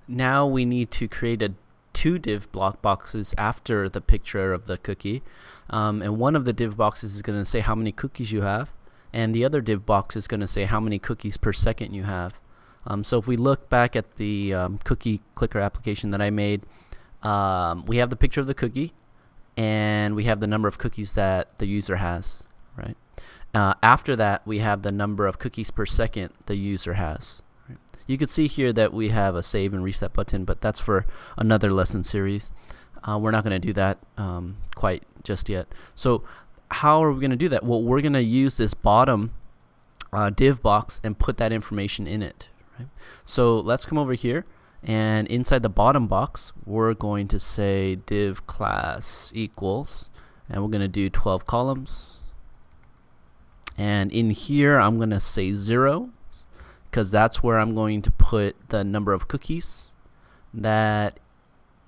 now we need to create two div block boxes after the picture of the cookie. And one of the div boxes is going to say how many cookies you have, and the other div box is going to say how many cookies per second you have. So if we look back at the cookie clicker application that I made, we have the picture of the cookie, and we have the number of cookies that the user has, right? After that, we have the number of cookies per second the user has. Right? You can see here that we have a save and reset button, but that's for another lesson series. We're not going to do that quite just yet. So how are we going to do that? Well, we're going to use this bottom div box and put that information in it. Right? So let's come over here, and inside the bottom box, we're going to say div class equals, and we're going to do 12 columns. And in here, I'm going to say 0, because that's where I'm going to put the number of cookies that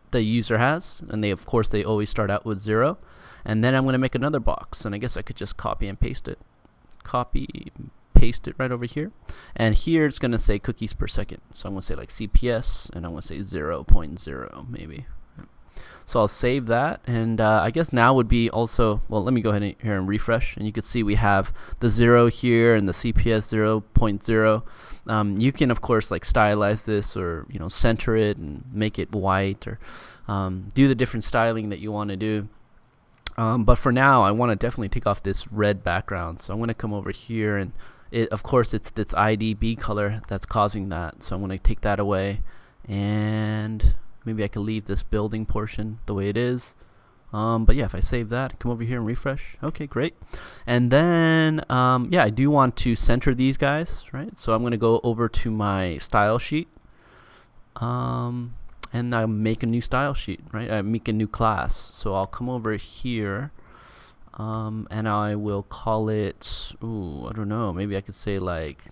the user has. And of course, they always start out with 0. And then I'm going to make another box. And I guess I could just copy and paste it. Copy, paste it right over here. And here it's going to say cookies per second. So I'm going to say like CPS, and I'm going to say 0.0 maybe. So I'll save that, and I guess now would be also, well, let me go ahead here and refresh, and you can see we have the 0 here and the CPS 0.0. You can, of course, like stylize this, or center it and make it white, or do the different styling that you want to do. But for now, I want to definitely take off this red background. So I'm going to come over here, and of course it's this IDB color that's causing that. So I'm going to take that away, and maybe I could leave this building portion the way it is. But yeah, if I save that, come over here and refresh. Okay, great. And then, yeah, I do want to center these guys, right? So I'm going to go over to my style sheet. And I make a new style sheet, right? I make a new class. So I'll come over here, and I will call it, I don't know, maybe I could say like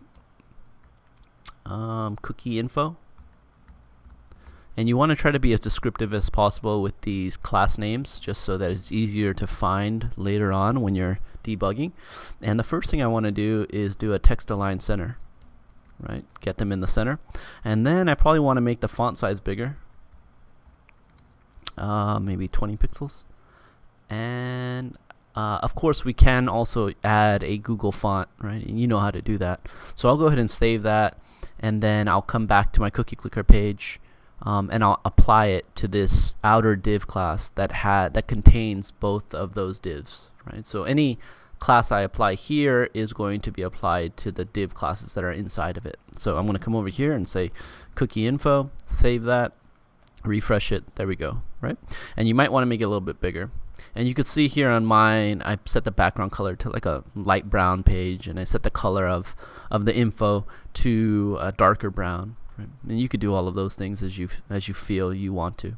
cookie info. And you want to try to be as descriptive as possible with these class names, just so that it's easier to find later on when you're debugging. And the first thing I want to do is do a text align center, right? Get them in the center. And then I probably want to make the font size bigger, maybe 20 pixels. And of course, we can also add a Google font, right? And you know how to do that. So I'll go ahead and save that, and then I'll come back to my cookie clicker page. And I'll apply it to this outer div class that contains both of those divs, right? So any class I apply here is going to be applied to the div classes that are inside of it. So I'm going to come over here and say cookie info, save that, refresh it. There we go, right? And you might want to make it a little bit bigger. And you can see here on mine, I set the background color to like a light brown page, and I set the color of the info to a darker brown. Right. And you could do all of those things as you feel you want to.